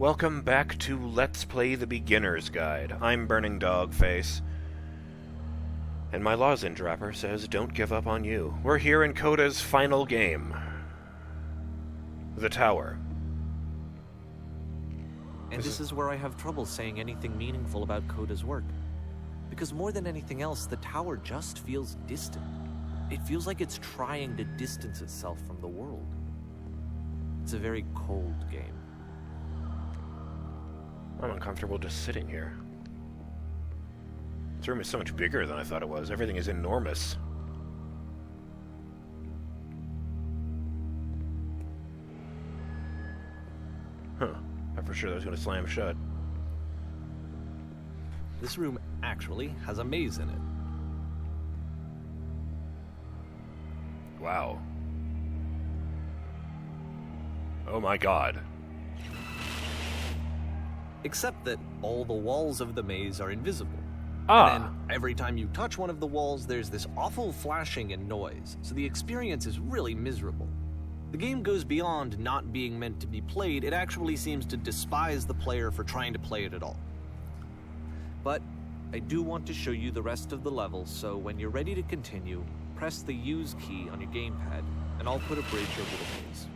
Welcome back to Let's Play the Beginner's Guide. I'm BurningDogFace, and my lozenge wrapper says don't give up on you. We're here in Coda's final game, the Tower. And this is where I have trouble saying anything meaningful about Coda's work. Because more than anything else, the Tower just feels distant. It feels like it's trying to distance itself from the world. It's a very cold game. I'm uncomfortable just sitting here. This room is so much bigger than I thought it was. Everything is enormous. Huh. I'm for sure that was going to slam shut. This room actually has a maze in it. Wow. Oh my god. Except that all the walls of the maze are invisible. Ah. And then every time you touch one of the walls, there's this awful flashing and noise, so the experience is really miserable. The game goes beyond not being meant to be played. It actually seems to despise the player for trying to play it at all. But I do want to show you the rest of the level, so when you're ready to continue, press the use key on your gamepad, and I'll put a bridge over the maze.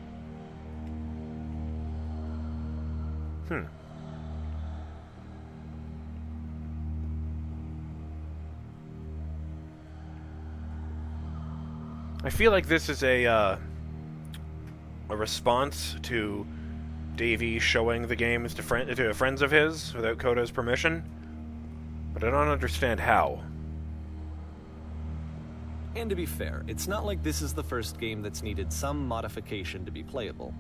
I feel like this is a response to Davey showing the games to friends of his without Coda's permission, but I don't understand how. And to be fair, it's not like this is the first game that's needed some modification to be playable.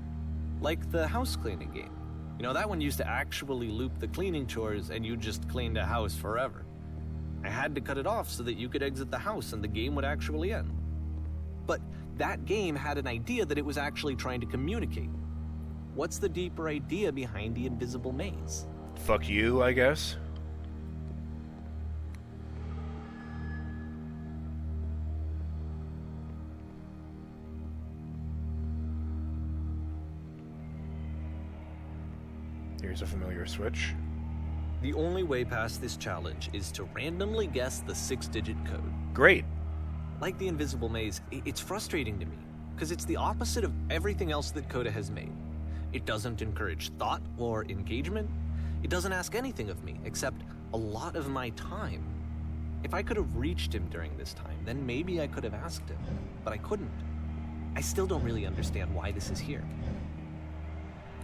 Like the house cleaning game. You know, that one used to actually loop the cleaning chores and you just cleaned a house forever. I had to cut it off so that you could exit the house and the game would actually end. But that game had an idea that it was actually trying to communicate. What's the deeper idea behind the invisible maze? Fuck you, I guess. Here's a familiar switch. The only way past this challenge is to randomly guess the 6-digit code. Great. Like the invisible maze, it's frustrating to me, because it's the opposite of everything else that Coda has made. It doesn't encourage thought or engagement. It doesn't ask anything of me, except a lot of my time. If I could have reached him during this time, then maybe I could have asked him, but I couldn't. I still don't really understand why this is here.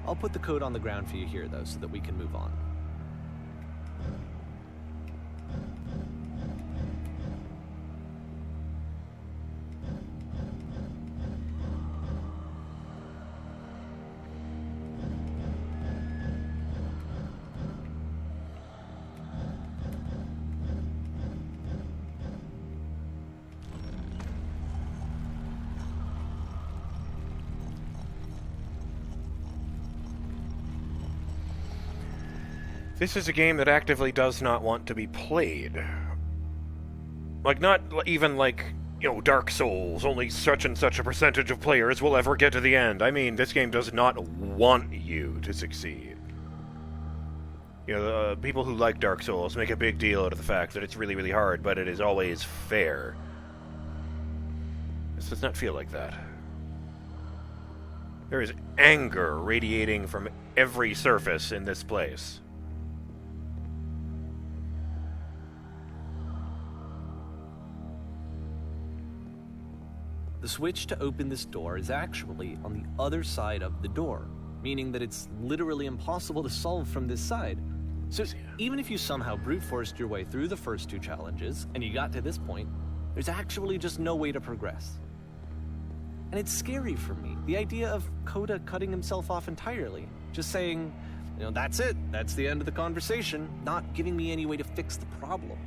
I'll put the code on the ground for you here, though, so that we can move on. This is a game that actively does not want to be played. Like, not even like, Dark Souls, only such and such a percentage of players will ever get to the end. I mean, this game does not want you to succeed. People who like Dark Souls make a big deal out of the fact that it's really, really hard, but it is always fair. This does not feel like that. There is anger radiating from every surface in this place. The switch to open this door is actually on the other side of the door, meaning that it's literally impossible to solve from this side. So even if you somehow brute forced your way through the first 2 challenges, and you got to this point, there's actually just no way to progress. And it's scary for me, the idea of Coda cutting himself off entirely, just saying, that's it, that's the end of the conversation, not giving me any way to fix the problem.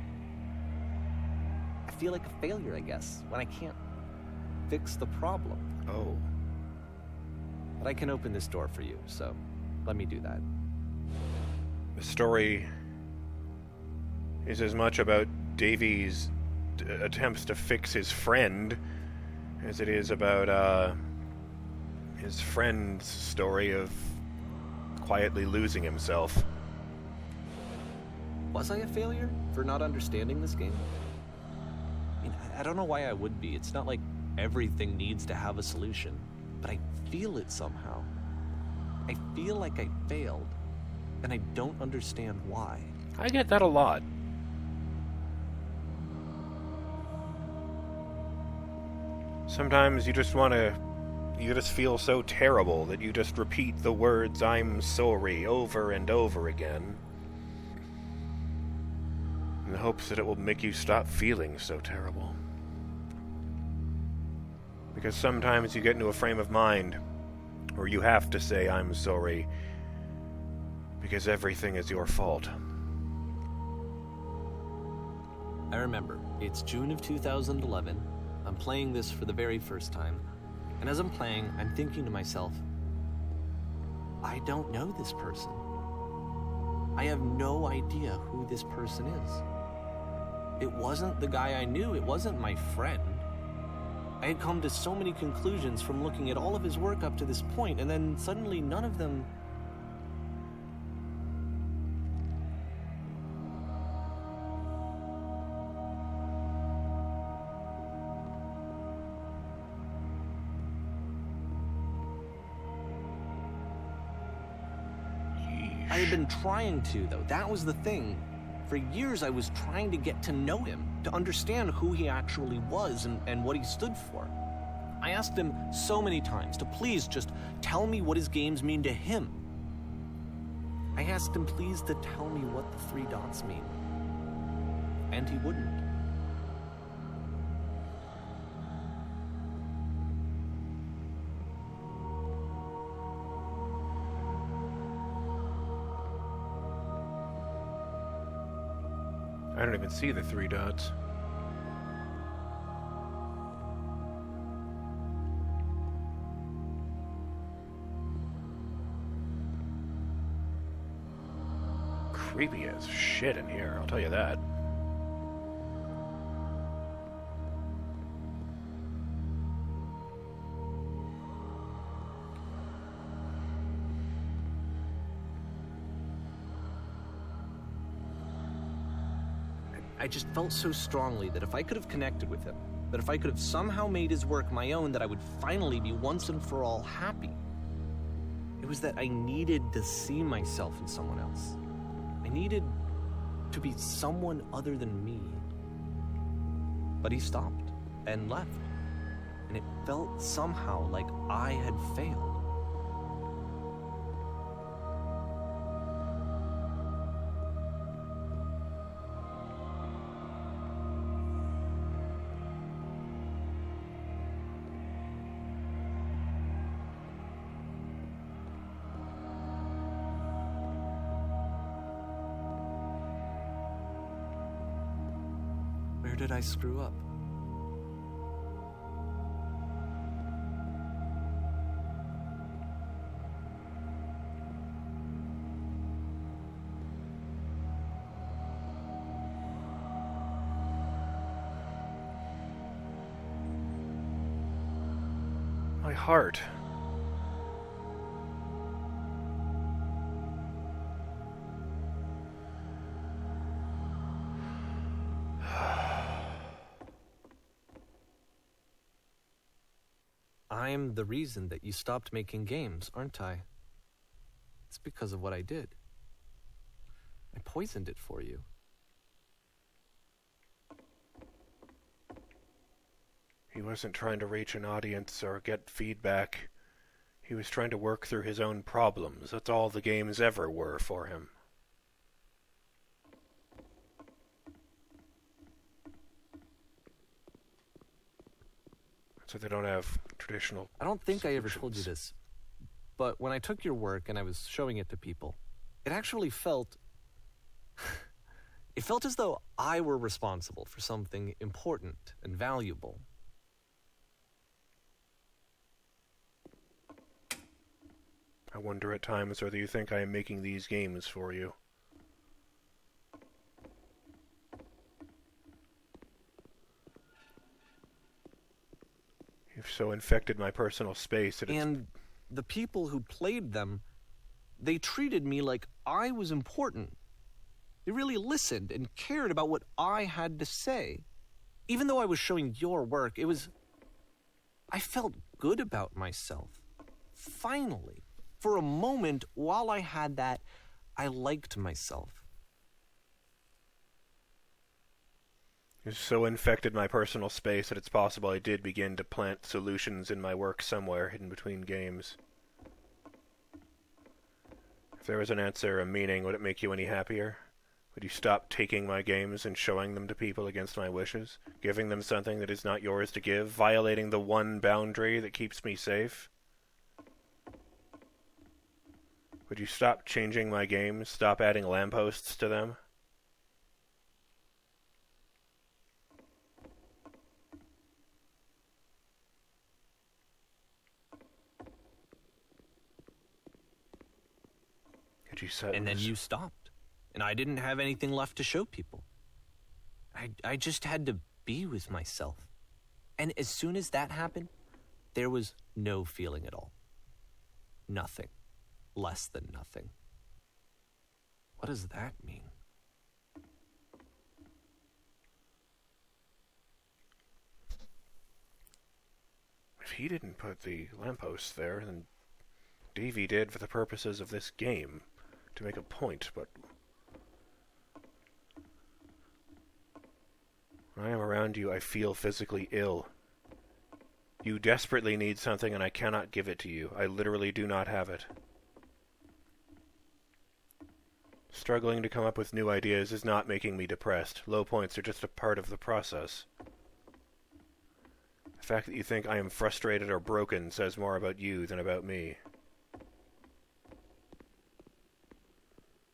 I feel like a failure, I guess, when I can't fix the problem. Oh. But I can open this door for you, so let me do that. The story is as much about Davey's attempts to fix his friend as it is about his friend's story of quietly losing himself. Was I a failure for not understanding this game? I mean, I don't know why I would be. It's not like everything needs to have a solution, but I feel it somehow. I feel like I failed, and I don't understand why. I get that a lot. Sometimes you just feel so terrible that you just repeat the words "I'm sorry" over and over again, in the hopes that it will make you stop feeling so terrible. Because sometimes you get into a frame of mind where you have to say "I'm sorry" because everything is your fault. I remember, it's June of 2011. I'm playing this for the very first time. And as I'm playing, I'm thinking to myself, I don't know this person. I have no idea who this person is. It wasn't the guy I knew. It wasn't my friend. I had come to so many conclusions from looking at all of his work up to this point, and then suddenly none of them... I had been trying to, though. That was the thing. For years, I was trying to get to know him, to understand who he actually was and what he stood for. I asked him so many times to please just tell me what his games mean to him. I asked him please to tell me what the 3 dots mean. And he wouldn't. I don't even see the 3 dots. Creepy as shit in here, I'll tell you that. I just felt so strongly that if I could have connected with him, that if I could have somehow made his work my own, that I would finally be once and for all happy. It was that I needed to see myself in someone else. I needed to be someone other than me. But he stopped and left, and it felt somehow like I had failed. Where did I screw up? My heart. I'm the reason that you stopped making games, aren't I? It's because of what I did. I poisoned it for you. He wasn't trying to reach an audience or get feedback. He was trying to work through his own problems. That's all the games ever were for him. So they don't have traditional I don't think I ever solutions. told you this, but when I took your work and I was showing it to people, it actually felt... it felt as though I were responsible for something important and valuable. I wonder at times whether you think I am making these games for you. You've so infected my personal space that And the people who played them, they treated me like I was important. They really listened and cared about what I had to say. Even though I was showing your work, I felt good about myself. Finally, for a moment, while I had that, I liked myself. You so infected my personal space that it's possible I did begin to plant solutions in my work somewhere hidden between games. If there was an answer, a meaning, would it make you any happier? Would you stop taking my games and showing them to people against my wishes? Giving them something that is not yours to give? Violating the one boundary that keeps me safe? Would you stop changing my games? Stop adding lampposts to them? Could you set And then you stopped. And I didn't have anything left to show people. I just had to be with myself. And as soon as that happened, there was no feeling at all. Nothing. Less than nothing. What does that mean? If he didn't put the lampposts there, then Davey did for the purposes of this game, to make a point, but when I am around you, I feel physically ill. You desperately need something, and I cannot give it to you. I literally do not have it. Struggling to come up with new ideas is not making me depressed. Low points are just a part of the process. The fact that you think I am frustrated or broken says more about you than about me.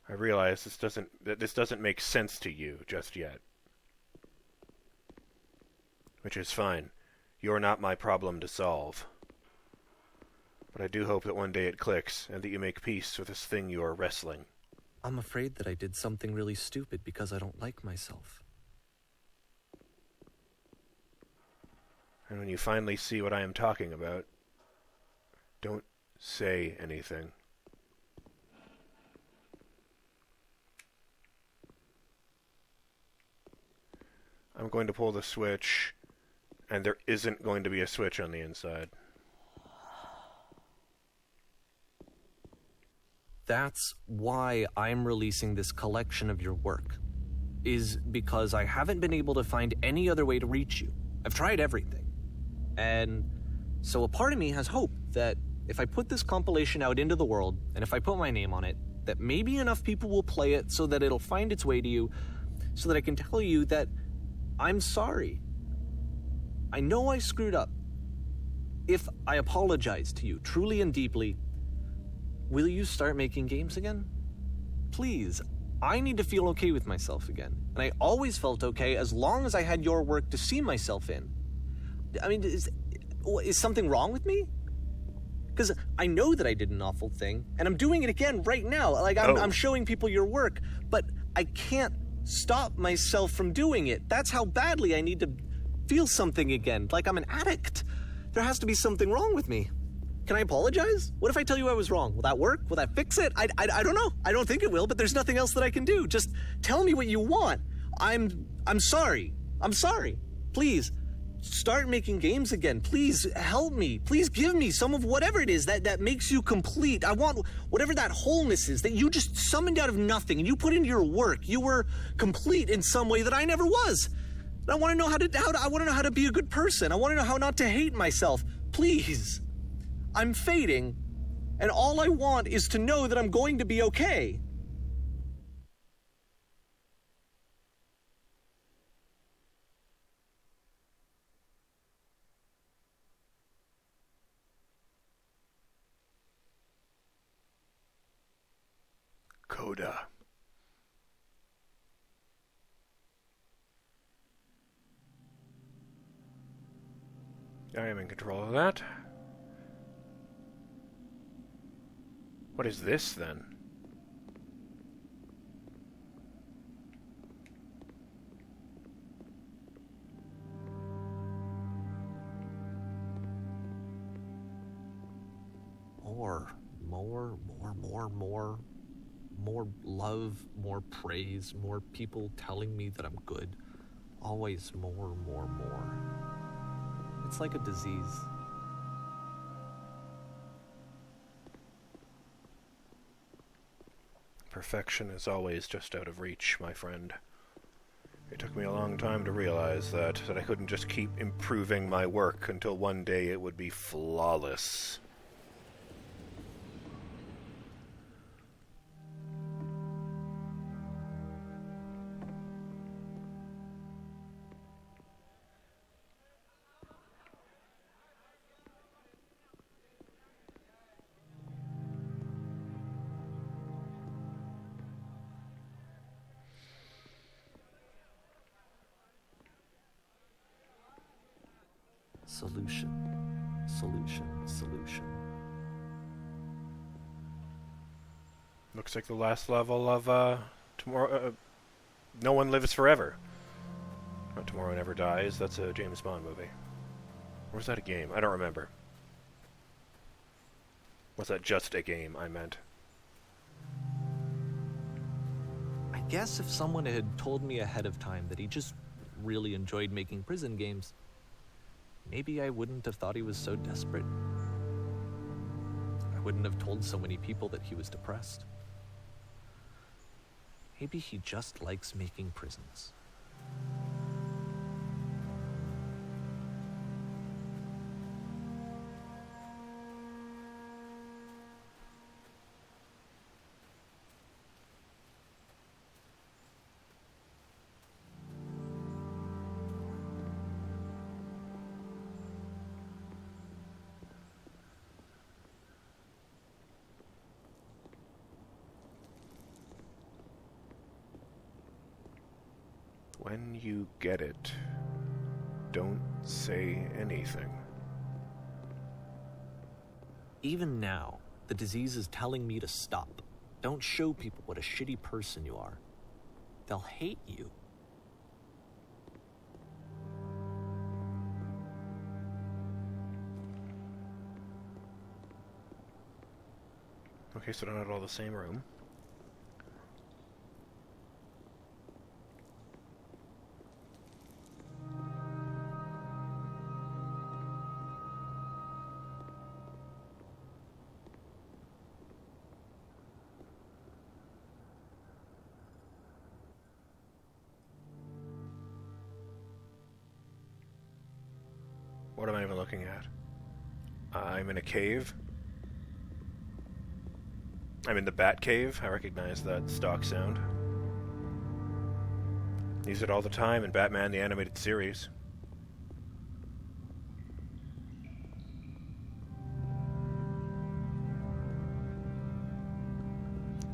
I realize that this doesn't make sense to you just yet. Which is fine. You're not my problem to solve. But I do hope that one day it clicks, and that you make peace with this thing you are wrestling. I'm afraid that I did something really stupid because I don't like myself. And when you finally see what I am talking about, don't say anything. I'm going to pull the switch, and there isn't going to be a switch on the inside. That's why I'm releasing this collection of your work, is because I haven't been able to find any other way to reach you. I've tried everything. And so a part of me has hope that if I put this compilation out into the world, and if I put my name on it, that maybe enough people will play it so that it'll find its way to you, so that I can tell you that I'm sorry. I know I screwed up. If I apologize to you truly and deeply, will you start making games again? Please, I need to feel okay with myself again. And I always felt okay as long as I had your work to see myself in. I mean, is something wrong with me? Because I know that I did an awful thing, and I'm doing it again right now. Like, I'm showing people your work, but I can't stop myself from doing it. That's how badly I need to feel something again, like I'm an addict. There has to be something wrong with me. Can I apologize? What if I tell you I was wrong? Will that work? Will that fix it? I don't know. I don't think it will, but there's nothing else that I can do. Just tell me what you want. I'm sorry. I'm sorry. Please, start making games again. Please help me. Please give me some of whatever it is that makes you complete. I want whatever that wholeness is that you just summoned out of nothing and you put into your work. You were complete in some way that I never was. And I want to know I want to know how to be a good person. I want to know how not to hate myself. Please. I'm fading, and all I want is to know that I'm going to be okay. Coda. I am in control of that. What is this, then? more love, more praise, more people telling me that I'm good. Always more. It's like a disease. Perfection is always just out of reach, my friend. It took me a long time to realize that I couldn't just keep improving my work until one day it would be flawless. Solution. Looks like the last level of, Tomorrow... No One Lives Forever. Not Tomorrow Never Dies, that's a James Bond movie. Or was that a game? I don't remember. Was that just a game, I meant? I guess if someone had told me ahead of time that he just really enjoyed making prison games, maybe I wouldn't have thought he was so desperate. I wouldn't have told so many people that he was depressed. Maybe he just likes making prisons. When you get it, don't say anything. Even now, the disease is telling me to stop. Don't show people what a shitty person you are. They'll hate you. Okay, so they're not all the same room. What am I even looking at? I'm in a cave. I'm in the Bat Cave. I recognize that stock sound. Use it all the time in Batman the Animated Series.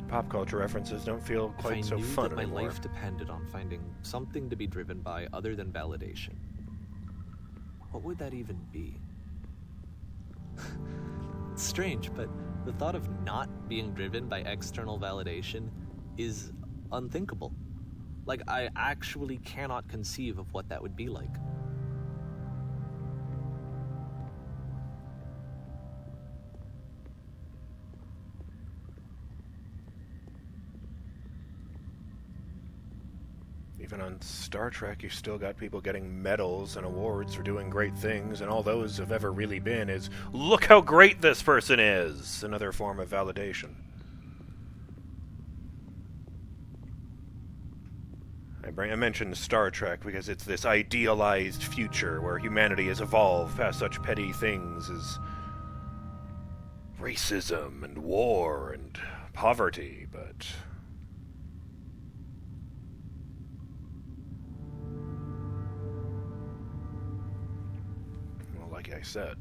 Pop culture references don't feel quite so fun if I knew that my anymore. life depended on finding something to be driven by other than validation, what would that even be? It's strange, but the thought of not being driven by external validation is unthinkable. Like, I actually cannot conceive of what that would be like. Even on Star Trek, you've still got people getting medals and awards for doing great things, and all those have ever really been is, look how great this person is! Another form of validation. I mentioned Star Trek because it's this idealized future where humanity has evolved past such petty things as racism and war and poverty, but... like I said,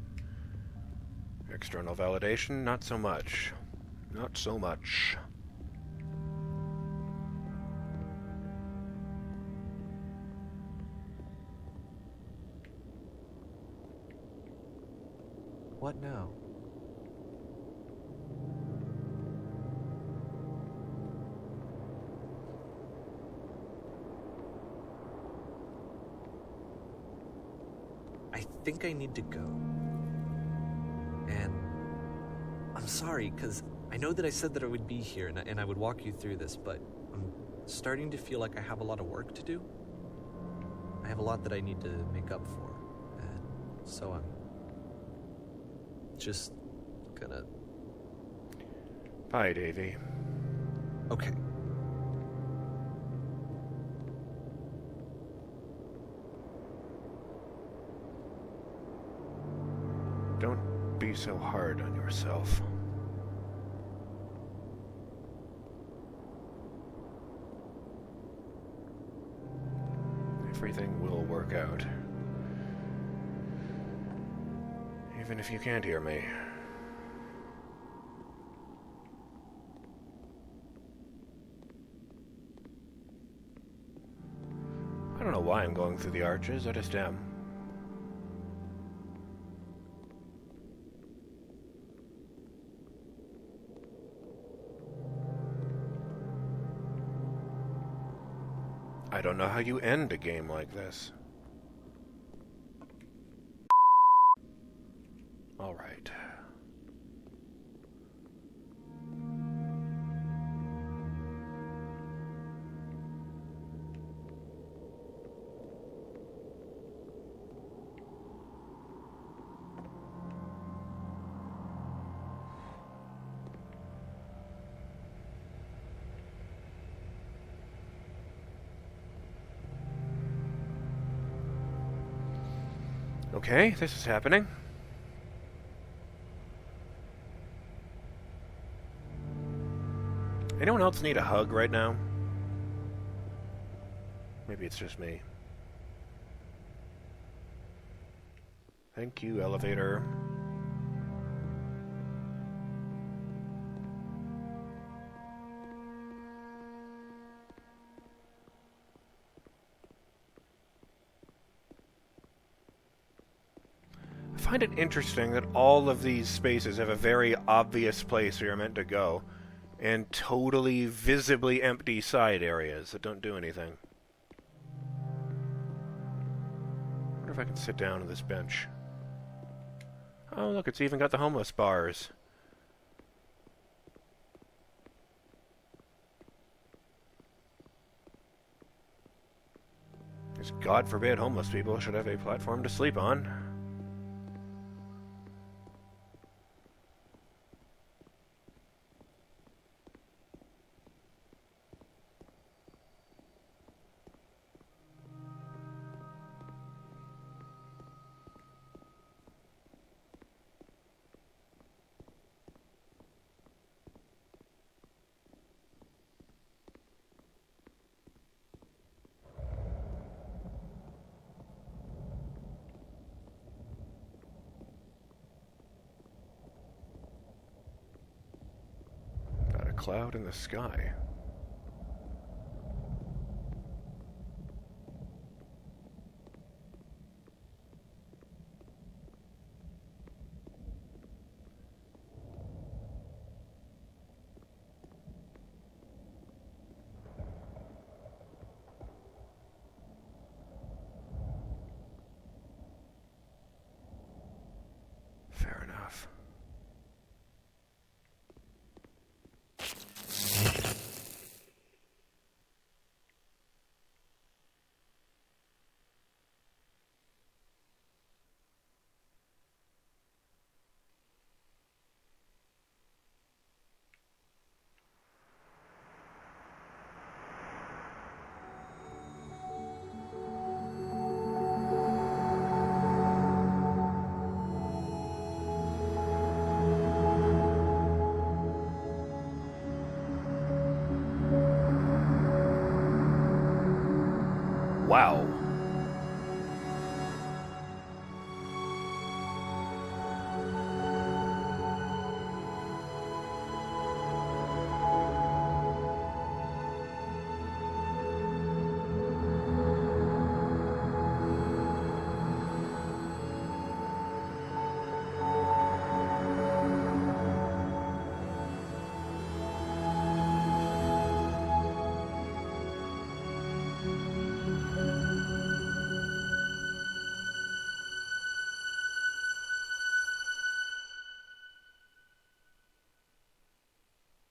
external validation, not so much. Not so much. What now? I think I need to go. And I'm sorry, because I I know that I said that I would be here and I would walk you through this, but I'm starting to feel like I have a lot of work to do. I have a lot that I need to make up for, and so I'm just gonna... Bye, Davey. Okay. Don't be so hard on yourself. Everything will work out. Even if you can't hear me. I don't know why I'm going through the arches, I just am. I don't know how you end a game like this. All right. Okay, this is happening. Anyone else need a hug right now? Maybe it's just me. Thank you, elevator. I find it interesting that all of these spaces have a very obvious place where you're meant to go, and totally visibly empty side areas that don't do anything. I wonder if I can sit down on this bench. Oh, look, it's even got the homeless bars. Because God forbid homeless people should have a platform to sleep on. Cloud in the sky. Fair enough. Wow.